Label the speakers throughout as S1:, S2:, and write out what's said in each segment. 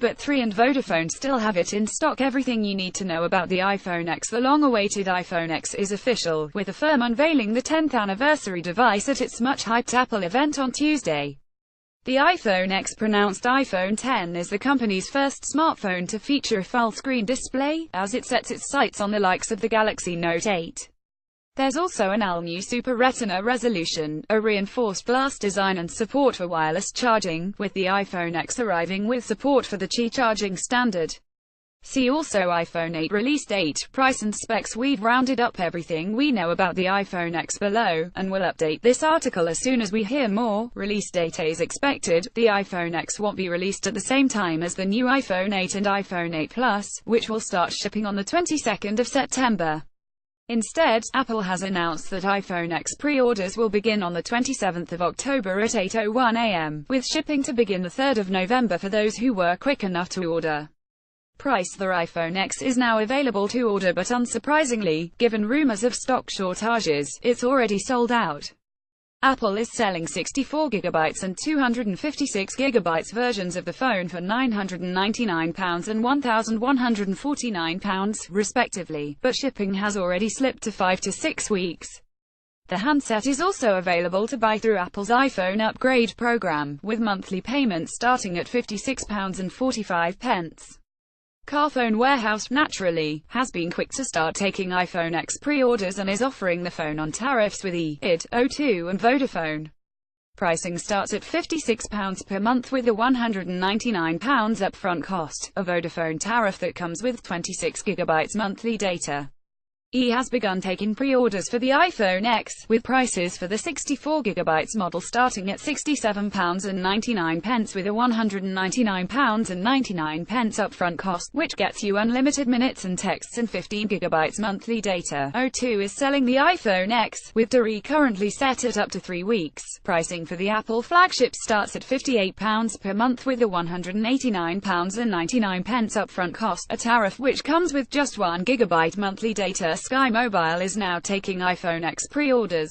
S1: but 3 and Vodafone still have it in stock. Everything you need to know about the iPhone X. The long-awaited iPhone X is official, with the firm unveiling the 10th anniversary device at its much-hyped Apple event on Tuesday. The iPhone X, pronounced iPhone X, is the company's first smartphone to feature a full-screen display, as it sets its sights on the likes of the Galaxy Note 8. There's also an all-new Super Retina resolution, a reinforced glass design and support for wireless charging, with the iPhone X arriving with support for the Qi charging standard. See also iPhone 8 release date, price and specs. We've rounded up everything we know about the iPhone X below, and we'll update this article as soon as we hear more. Release date is expected. The iPhone X won't be released at the same time as the new iPhone 8 and iPhone 8 Plus, which will start shipping on the 22nd of September. Instead, Apple has announced that iPhone X pre-orders will begin on the 27th of October at 8:01 a.m., with shipping to begin the 3rd of November for those who were quick enough to order. Price. The iPhone X is now available to order, but unsurprisingly, given rumors of stock shortages, it's already sold out. Apple is selling 64GB and 256GB versions of the phone for £999 and £1,149, respectively, but shipping has already slipped to 5 to 6 weeks. The handset is also available to buy through Apple's iPhone Upgrade program, with monthly payments starting at £56.45. Carphone Warehouse, naturally, has been quick to start taking iPhone X pre-orders and is offering the phone on tariffs with EE, O2 and Vodafone. Pricing starts at £56 per month with a £199 upfront cost, a Vodafone tariff that comes with 26GB monthly data. EE has begun taking pre-orders for the iPhone X, with prices for the 64GB model starting at £67.99 with a £199.99 upfront cost, which gets you unlimited minutes and texts and 15GB monthly data. O2 is selling the iPhone X, with DRI currently set at up to 3 weeks. Pricing for the Apple flagship starts at £58 per month with a £189.99 upfront cost, a tariff which comes with just 1GB monthly data. Sky Mobile is now taking iPhone X pre-orders.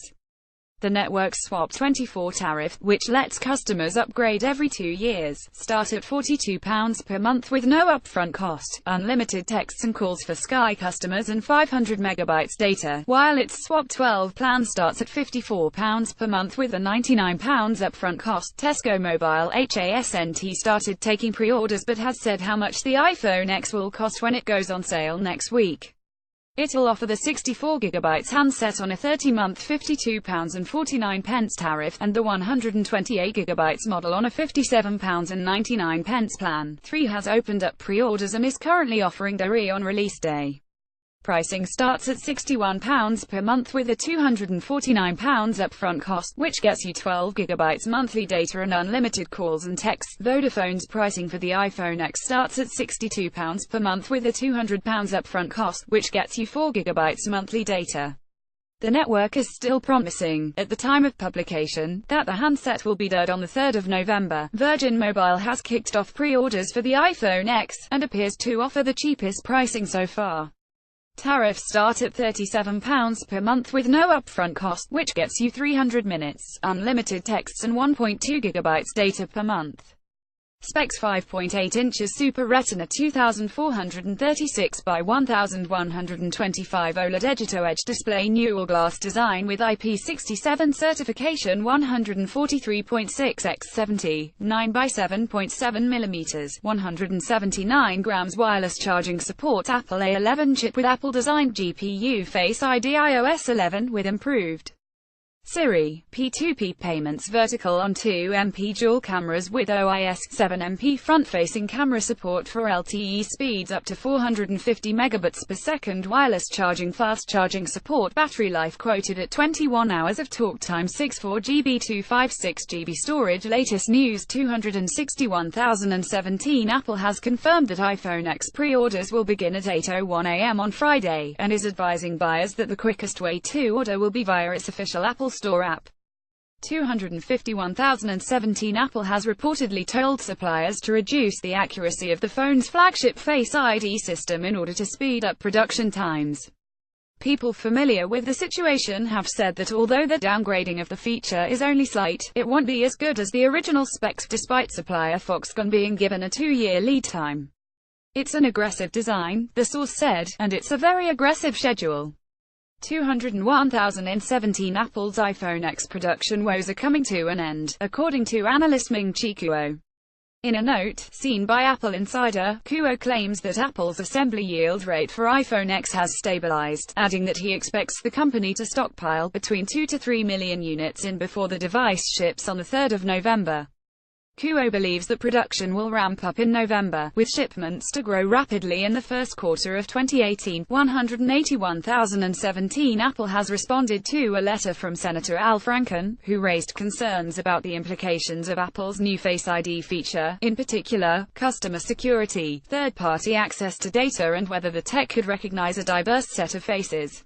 S1: The Network Swap 24 tariff, which lets customers upgrade every 2 years, start at £42 per month with no upfront cost, unlimited texts and calls for Sky customers and 500MB data, while its Swap 12 plan starts at £54 per month with a £99 upfront cost. Tesco Mobile HASNT started taking pre-orders but has said how much the iPhone X will cost when it goes on sale next week. It'll offer the 64GB handset on a 30-month £52.49 tariff, and the 128GB model on a £57.99 plan. 3 has opened up pre-orders and is currently offering DRI on release day. Pricing starts at £61 per month with a £249 upfront cost, which gets you 12GB monthly data and unlimited calls and texts. Vodafone's pricing for the iPhone X starts at £62 per month with a £200 upfront cost, which gets you 4GB monthly data. The network is still promising, at the time of publication, that the handset will be dead on the 3rd of November. Virgin Mobile has kicked off pre-orders for the iPhone X, and appears to offer the cheapest pricing so far. Tariffs start at £37 per month with no upfront cost, which gets you 300 minutes, unlimited texts and 1.2GB data per month. Specs: 5.8 inches Super Retina 2436 by 1125 OLED Edge-to-Edge display, Newell glass design with IP67 certification, 143.6 x 70, 9 by 7.7 mm, 179 grams. Wireless charging support. Apple A11 chip with Apple-designed GPU. Face ID iOS 11 with improved Siri, P2P payments, vertical on 2MP dual cameras with OIS, 7MP front-facing camera, support for LTE speeds up to 450 megabits per second, wireless charging, fast charging support, battery life quoted at 21 hours of talk time, 64 GB 256 GB storage. Latest news: 261,017. Apple has confirmed that iPhone X pre-orders will begin at 8:01 a.m. on Friday, and is advising buyers that the quickest way to order will be via its official Apple Store app. 251,017. Apple has reportedly told suppliers to reduce the accuracy of the phone's flagship Face ID system in order to speed up production times. People familiar with the situation have said that although the downgrading of the feature is only slight, it won't be as good as the original specs, despite supplier Foxconn being given a 2-year lead time. It's an aggressive design, the source said, and it's a very aggressive schedule. 201,017 Apple's iPhone X production woes are coming to an end, according to analyst Ming-Chi Kuo. In a note, seen by Apple Insider, Kuo claims that Apple's assembly yield rate for iPhone X has stabilized, adding that he expects the company to stockpile between 2 to 3 million units in before the device ships on the 3rd of November. Kuo believes that production will ramp up in November, with shipments to grow rapidly in the first quarter of 2018. 181,017 Apple has responded to a letter from Senator Al Franken, who raised concerns about the implications of Apple's new Face ID feature, in particular, customer security, third-party access to data, and whether the tech could recognize a diverse set of faces.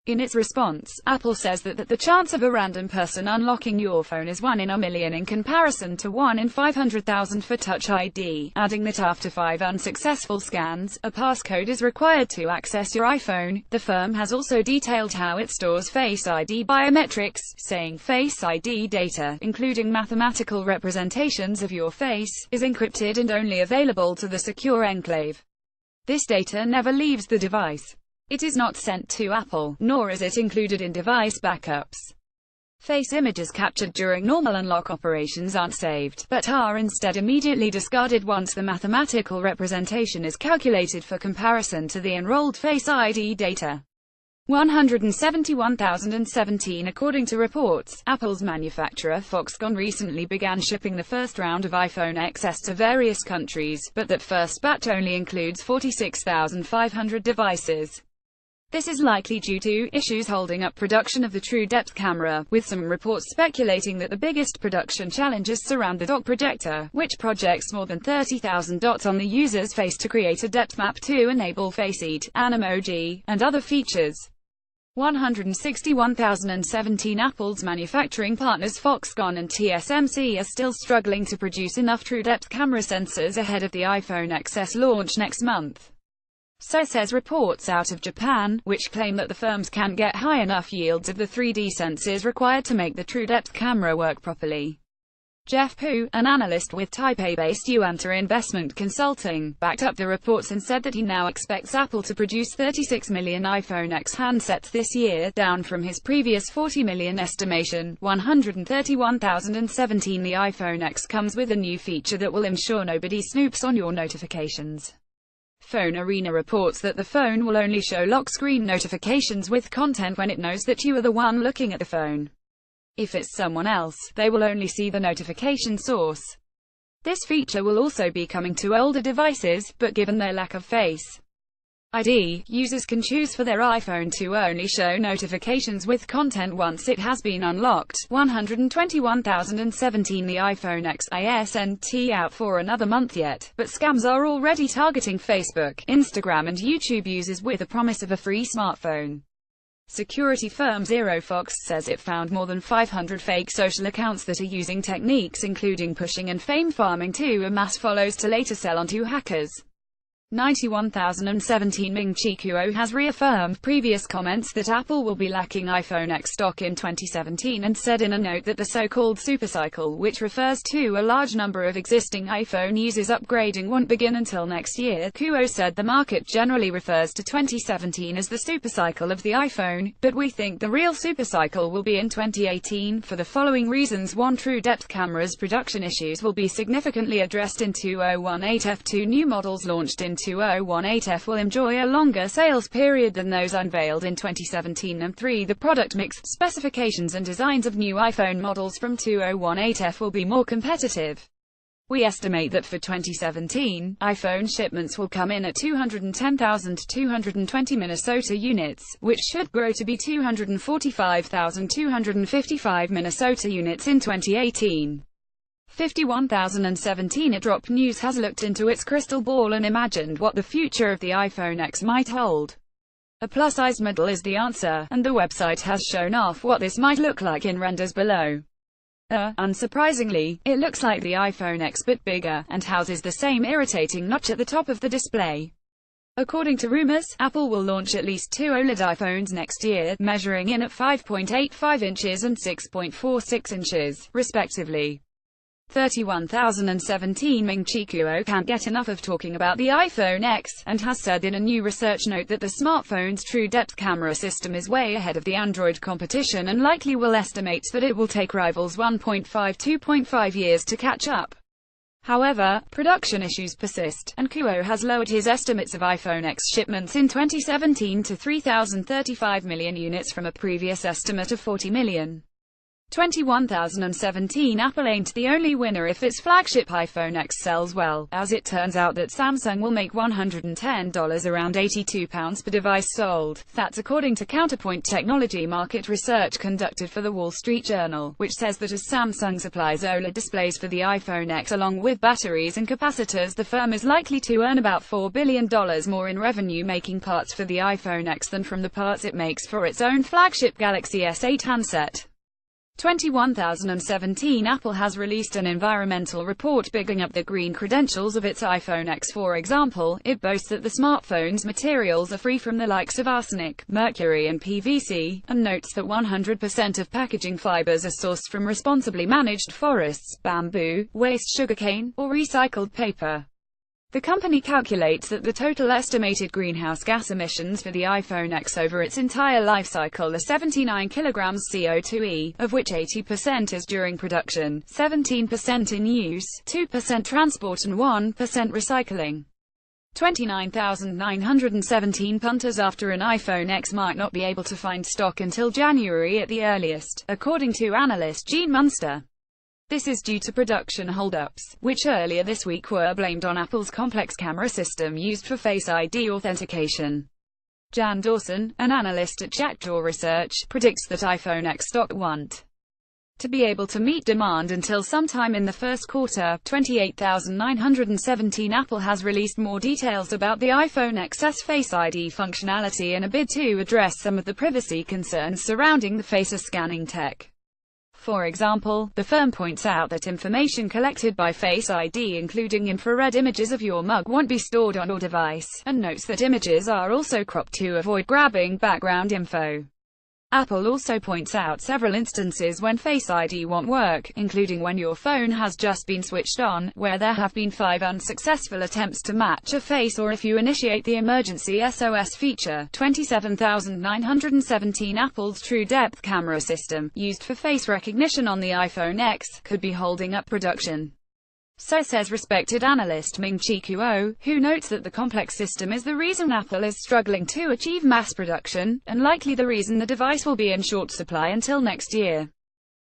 S1: In its response, Apple says that the chance of a random person unlocking your phone is 1 in a million in comparison to 1 in 500,000 for Touch ID, adding that after 5 unsuccessful scans, a passcode is required to access your iPhone. The firm has also detailed how it stores Face ID biometrics, saying Face ID data, including mathematical representations of your face, is encrypted and only available to the secure enclave. This data never leaves the device. It is not sent to Apple, nor is it included in device backups. Face images captured during normal unlock operations aren't saved, but are instead immediately discarded once the mathematical representation is calculated for comparison to the enrolled Face ID data. 171,017 According to reports, Apple's manufacturer Foxconn recently began shipping the first round of iPhone XS to various countries, but that first batch only includes 46,500 devices. This is likely due to issues holding up production of the True Depth camera, with some reports speculating that the biggest production challenges surround the dock projector, which projects more than 30,000 dots on the user's face to create a depth map to enable Face ID, Animoji, and other features. 161,017 Apple's manufacturing partners Foxconn and TSMC are still struggling to produce enough True Depth camera sensors ahead of the iPhone XS launch next month. So says reports out of Japan, which claim that the firms can't get high enough yields of the 3D sensors required to make the True Depth camera work properly. Jeff Pu, an analyst with Taipei-based Yuanta Investment Consulting, backed up the reports and said that he now expects Apple to produce 36 million iPhone X handsets this year, down from his previous 40 million estimation. 131,017 The iPhone X comes with a new feature that will ensure nobody snoops on your notifications. Phone Arena reports that the phone will only show lock screen notifications with content when it knows that you are the one looking at the phone. If it's someone else, they will only see the notification source. This feature will also be coming to older devices, but given their lack of Face ID, users can choose for their iPhone to only show notifications with content once it has been unlocked. 121,017 The iPhone X isn't out for another month yet, but scams are already targeting Facebook, Instagram and YouTube users with a promise of a free smartphone. Security firm ZeroFox says it found more than 500 fake social accounts that are using techniques including pushing and fame farming to amass follows to later sell on to hackers. 91,017 Ming-Chi Kuo has reaffirmed previous comments that Apple will be lacking iPhone X stock in 2017 and said in a note that the so-called supercycle, which refers to a large number of existing iPhone users upgrading, won't begin until next year. Kuo said the market generally refers to 2017 as the supercycle of the iPhone, but we think the real supercycle will be in 2018 for the following reasons. 1. True Depth cameras production issues will be significantly addressed in 2018F. 2. New models launched in 2018F will enjoy a longer sales period than those unveiled in 2017. And 3. The product mix, specifications and designs of new iPhone models from 2018F will be more competitive. We estimate that for 2017, iPhone shipments will come in at 210,220 Minnesota units, which should grow to be 245,255 Minnesota units in 2018. 51,017 Drop News has looked into its crystal ball and imagined what the future of the iPhone X might hold. A plus-size model is the answer, and the website has shown off what this might look like in renders below. Unsurprisingly, it looks like the iPhone X but bigger, and houses the same irritating notch at the top of the display. According to rumors, Apple will launch at least two OLED iPhones next year, measuring in at 5.85 inches and 6.46 inches, respectively. 31,017 Ming-Chi Kuo can't get enough of talking about the iPhone X, and has said in a new research note that the smartphone's true depth camera system is way ahead of the Android competition and likely will estimate that it will take rivals 1.5–2.5 years to catch up. However, production issues persist, and Kuo has lowered his estimates of iPhone X shipments in 2017 to 3,035 million units from a previous estimate of 40 million. 21,017 Apple ain't the only winner if its flagship iPhone X sells well, as it turns out that Samsung will make $110, around £82 per device sold. That's according to Counterpoint Technology market research conducted for the Wall Street Journal, which says that as Samsung supplies OLED displays for the iPhone X along with batteries and capacitors, the firm is likely to earn about $4 billion more in revenue making parts for the iPhone X than from the parts it makes for its own flagship Galaxy S8 handset. 21,017 Apple has released an environmental report bigging up the green credentials of its iPhone X. For example, it boasts that the smartphone's materials are free from the likes of arsenic, mercury and PVC, and notes that 100% of packaging fibers are sourced from responsibly managed forests, bamboo, waste sugarcane, or recycled paper. The company calculates that the total estimated greenhouse gas emissions for the iPhone X over its entire life cycle are 79 kilograms CO2e, of which 80% is during production, 17% in use, 2% transport and 1% recycling. 29,917 punters after an iPhone X might not be able to find stock until January at the earliest, according to analyst Gene Munster. This is due to production holdups, which earlier this week were blamed on Apple's complex camera system used for Face ID authentication. Jan Dawson, an analyst at Jackdaw Research, predicts that iPhone X stock won't to be able to meet demand until sometime in the first quarter. 28,917 Apple has released more details about the iPhone XS Face ID functionality in a bid to address some of the privacy concerns surrounding the face scanning tech. For example, the firm points out that information collected by Face ID, including infrared images of your mug, won't be stored on your device, and notes that images are also cropped to avoid grabbing background info. Apple also points out several instances when Face ID won't work, including when your phone has just been switched on, where there have been 5 unsuccessful attempts to match a face, or if you initiate the emergency SOS feature. 27,917 Apple's True Depth camera system, used for face recognition on the iPhone X, could be holding up production. So says respected analyst Ming-Chi Kuo, who notes that the complex system is the reason Apple is struggling to achieve mass production, and likely the reason the device will be in short supply until next year.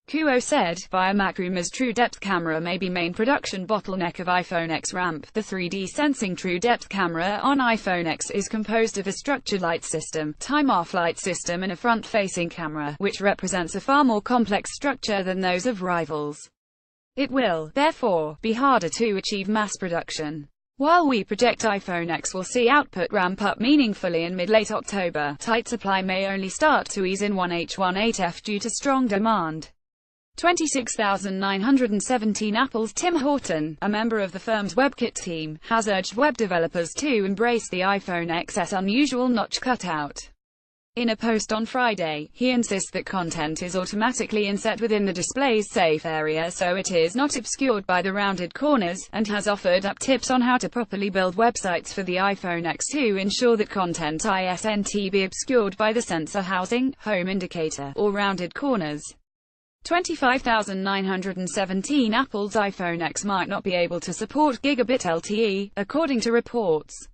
S1: Kuo said, via MacRumors, True Depth camera may be main production bottleneck of iPhone X ramp. The 3D sensing True Depth camera on iPhone X is composed of a structured light system, time-off light system and a front-facing camera, which represents a far more complex structure than those of rivals. It will, therefore, be harder to achieve mass production. While we project iPhone X will see output ramp up meaningfully in mid-late October, tight supply may only start to ease in 1H18F due to strong demand. 26,917 Apple's Tim Horton, a member of the firm's WebKit team, has urged web developers to embrace the iPhone XS unusual notch cutout. In a post on Friday, he insists that content is automatically inset within the display's safe area so it is not obscured by the rounded corners, and has offered up tips on how to properly build websites for the iPhone X to ensure that content isn't be obscured by the sensor housing, home indicator, or rounded corners. 25,917 Apple's iPhone X might not be able to support gigabit LTE, according to reports.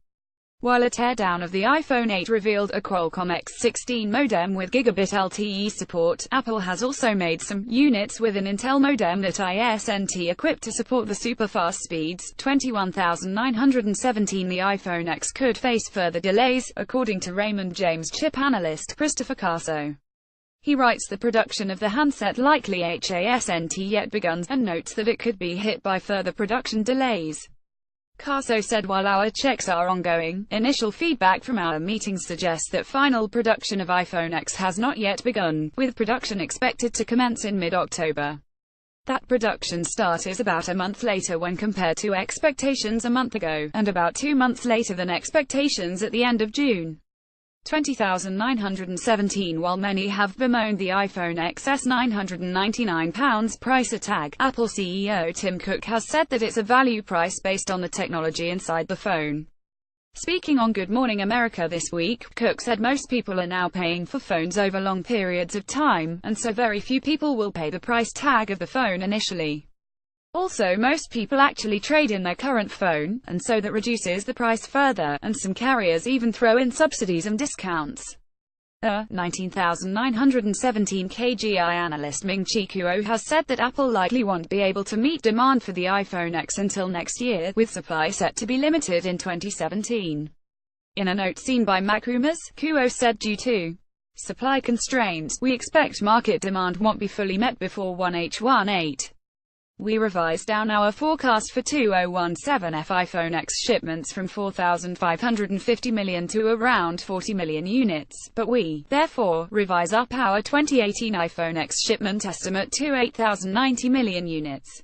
S1: While a teardown of the iPhone 8 revealed a Qualcomm X16 modem with gigabit LTE support, Apple has also made some units with an Intel modem that isn't equipped to support the super-fast speeds. 21,917 The iPhone X could face further delays, according to Raymond James chip analyst Christopher Caso. He writes the production of the handset likely hasn't yet begun, and notes that it could be hit by further production delays. Caso said, while our checks are ongoing, initial feedback from our meetings suggests that final production of iPhone X has not yet begun, with production expected to commence in mid-October. That production start is about a month later when compared to expectations a month ago, and about 2 months later than expectations at the end of June 20,917. While many have bemoaned the iPhone XS £999 price tag, Apple CEO Tim Cook has said that it's a value price based on the technology inside the phone. Speaking on Good Morning America this week, Cook said most people are now paying for phones over long periods of time, and so very few people will pay the price tag of the phone initially. Also, most people actually trade in their current phone, and so that reduces the price further, and some carriers even throw in subsidies and discounts. 19,917 KGI analyst Ming-Chi Kuo has said that Apple likely won't be able to meet demand for the iPhone X until next year, with supply set to be limited in 2017. In a note seen by MacRumors, Kuo said due to supply constraints, we expect market demand won't be fully met before 1H18. We revised down our forecast for 2017 iPhone X shipments from 4,550 million to around 40 million units, but we, therefore, revise up our 2018 iPhone X shipment estimate to 8,090 million units.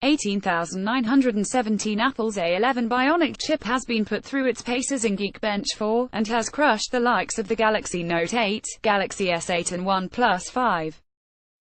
S1: 18,917 Apple's A11 Bionic chip has been put through its paces in Geekbench 4, and has crushed the likes of the Galaxy Note 8, Galaxy S8 and OnePlus 5.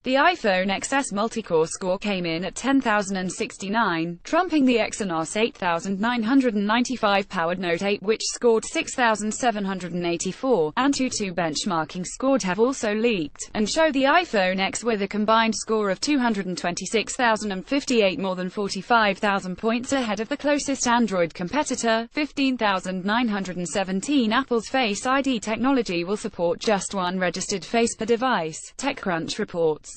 S1: The iPhone XS multi-core score came in at 10,069, trumping the Exynos 8995 powered Note 8 which scored 6,784, AnTuTu benchmarking scores have also leaked, and show the iPhone X with a combined score of 226,058, more than 45,000 points ahead of the closest Android competitor, 15,917. Apple's Face ID technology will support just one registered face per device, TechCrunch reports.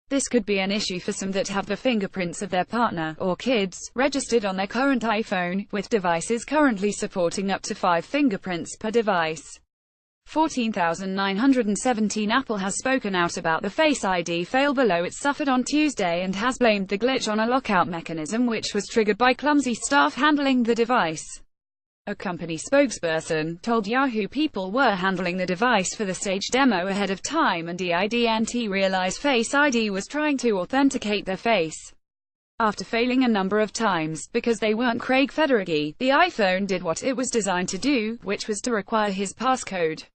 S1: This could be an issue for some that have the fingerprints of their partner, or kids, registered on their current iPhone, with devices currently supporting up to 5 fingerprints per device. 14,917 Apple has spoken out about the Face ID fail below it suffered on Tuesday and has blamed the glitch on a lockout mechanism which was triggered by clumsy staff handling the device. A company spokesperson told Yahoo people were handling the device for the stage demo ahead of time and didn't realize Face ID was trying to authenticate their face. After failing a number of times, because they weren't Craig Federighi, the iPhone did what it was designed to do, which was to require his passcode.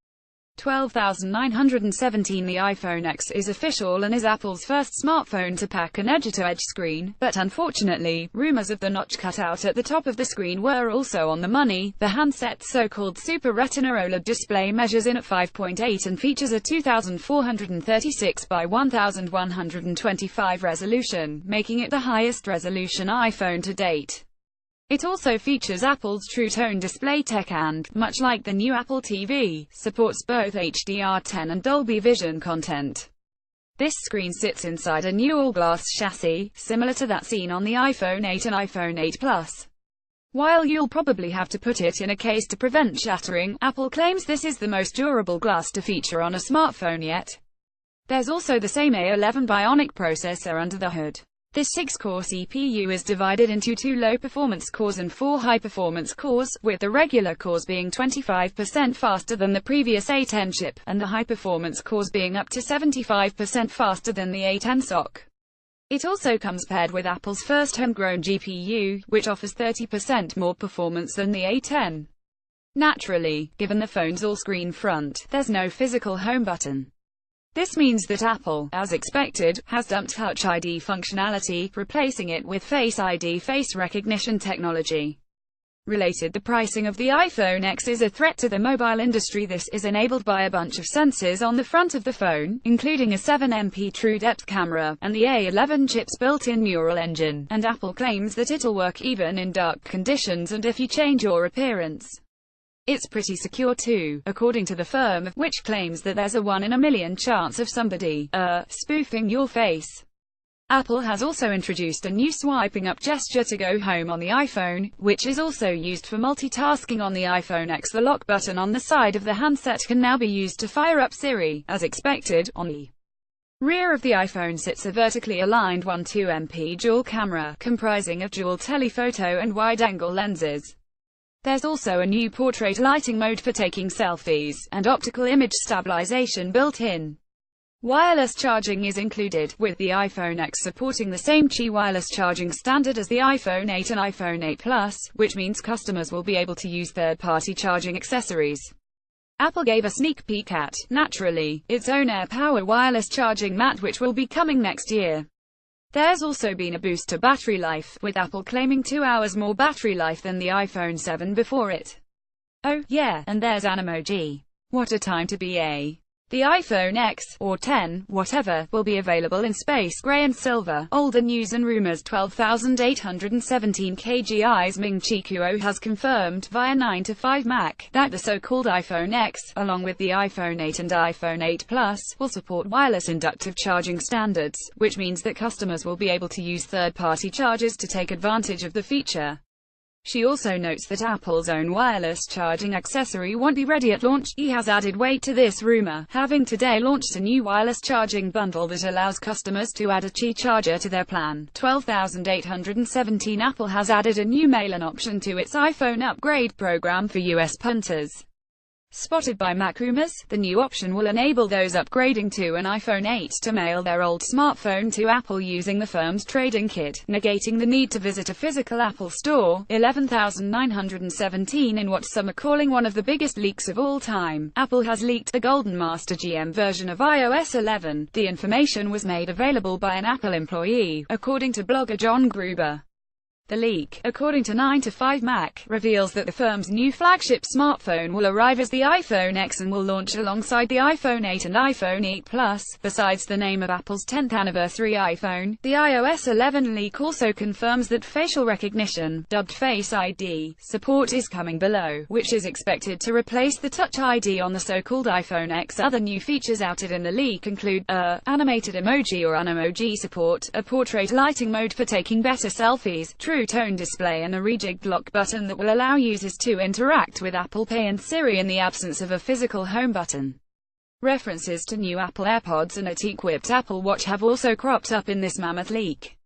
S1: 12,917 The iPhone X is official and is Apple's first smartphone to pack an edge-to-edge screen, but unfortunately, rumors of the notch cut out at the top of the screen were also on the money. The handset's so-called Super Retina OLED display measures in at 5.8 and features a 2436 by 1125 resolution, making it the highest resolution iPhone to date. It also features Apple's True Tone display tech and, much like the new Apple TV, supports both HDR10 and Dolby Vision content. This screen sits inside a new all-glass chassis, similar to that seen on the iPhone 8 and iPhone 8 Plus. While you'll probably have to put it in a case to prevent shattering, Apple claims this is the most durable glass to feature on a smartphone yet. There's also the same A11 Bionic processor under the hood. This 6-core CPU is divided into 2 low-performance cores and 4 high-performance cores, with the regular cores being 25% faster than the previous A10 chip, and the high-performance cores being up to 75% faster than the A10 SoC. It also comes paired with Apple's first homegrown GPU, which offers 30% more performance than the A10. Naturally, given the phone's all-screen front, there's no physical home button. This means that Apple, as expected, has dumped Touch ID functionality, replacing it with Face ID face recognition technology. Related, the pricing of the iPhone X is a threat to the mobile industry. This is enabled by a bunch of sensors on the front of the phone, including a 7MP true depth camera, and the A11 chip's built-in neural engine, and Apple claims that it'll work even in dark conditions and if you change your appearance. It's pretty secure too, according to the firm, which claims that there's a 1 in a million chance of somebody, spoofing your face. Apple has also introduced a new swiping up gesture to go home on the iPhone, which is also used for multitasking on the iPhone X. The lock button on the side of the handset can now be used to fire up Siri, as expected. On the rear of the iPhone sits a vertically aligned 12MP dual camera, comprising of dual telephoto and wide-angle lenses. There's also a new portrait lighting mode for taking selfies, and optical image stabilization built in. Wireless charging is included, with the iPhone X supporting the same Qi wireless charging standard as the iPhone 8 and iPhone 8 Plus, which means customers will be able to use third-party charging accessories. Apple gave a sneak peek at, naturally, its own AirPower wireless charging mat, which will be coming next year. There's also been a boost to battery life, with Apple claiming 2 hours more battery life than the iPhone 7 before it. Oh, yeah, and there's an emoji. What a time to be a. The iPhone X, or 10, whatever, will be available in space gray and silver. Older news and rumors. 12,817 kgis. Ming-Chi Kuo has confirmed, via 9to5Mac, that the so-called iPhone X, along with the iPhone 8 and iPhone 8 Plus, will support wireless inductive charging standards, which means that customers will be able to use third-party chargers to take advantage of the feature. She also notes that Apple's own wireless charging accessory won't be ready at launch. He has added weight to this rumor, having today launched a new wireless charging bundle that allows customers to add a Qi charger to their plan. 12,817 Apple has added a new mail-in option to its iPhone upgrade program for US punters. Spotted by MacRumors, the new option will enable those upgrading to an iPhone 8 to mail their old smartphone to Apple using the firm's trading kit, negating the need to visit a physical Apple store. 11,917 In what some are calling one of the biggest leaks of all time, Apple has leaked the Golden Master GM version of iOS 11. The information was made available by an Apple employee, according to blogger John Gruber. The leak, according to 9to5Mac, reveals that the firm's new flagship smartphone will arrive as the iPhone X and will launch alongside the iPhone 8 and iPhone 8 Plus. Besides the name of Apple's 10th anniversary iPhone, the iOS 11 leak also confirms that facial recognition, dubbed Face ID, support is coming below, which is expected to replace the Touch ID on the so-called iPhone X. Other new features outed in the leak include animated emoji or unemoji support, a portrait lighting mode for taking better selfies, True Tone display, and a rejigged lock button that will allow users to interact with Apple Pay and Siri in the absence of a physical home button. References to new Apple AirPods and a teak-whipped Apple Watch have also cropped up in this mammoth leak.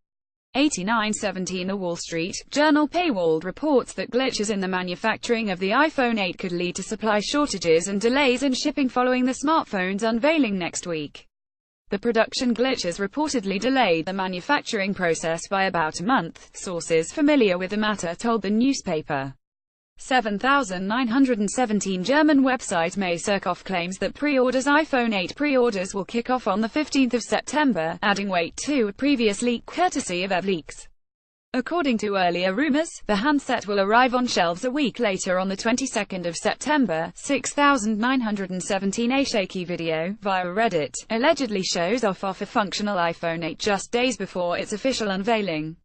S1: 8917 The Wall Street Journal paywall reports that glitches in the manufacturing of the iPhone 8 could lead to supply shortages and delays in shipping following the smartphone's unveiling next week. The production glitches reportedly delayed the manufacturing process by about a month, sources familiar with the matter told the newspaper. 7,917 German website Maysurkoff claims that pre-orders iPhone 8 pre-orders will kick off on the 15th of September, adding weight to a previous leak courtesy of EvLeaks. According to earlier rumors, the handset will arrive on shelves a week later on the 22nd of September. 6,917 A shaky video, via Reddit, allegedly shows off a functional iPhone 8 just days before its official unveiling.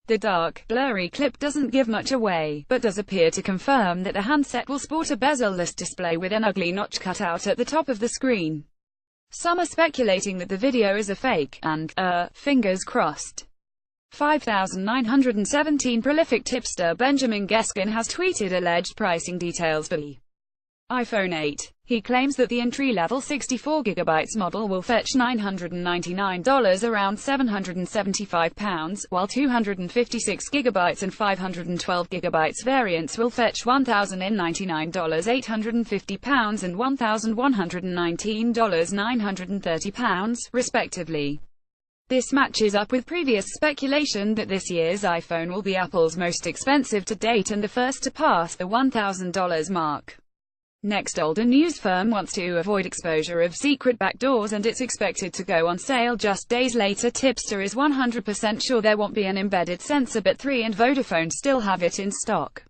S1: The dark, blurry clip doesn't give much away, but does appear to confirm that the handset will sport a bezel-less display with an ugly notch cut out at the top of the screen. Some are speculating that the video is a fake, and, fingers crossed. 5,917 Prolific tipster Benjamin Geskin has tweeted alleged pricing details for the iPhone 8. He claims that the entry-level 64GB model will fetch $999, around £775, while 256GB and 512GB variants will fetch $1,099, £850, and $1,119, £930, respectively. This matches up with previous speculation that this year's iPhone will be Apple's most expensive to date and the first to pass the $1,000 mark. Next, older news firm wants to avoid exposure of secret backdoors and it's expected to go on sale just days later. Tipster is 100% sure there won't be an embedded sensor, but 3 and Vodafone still have it in stock.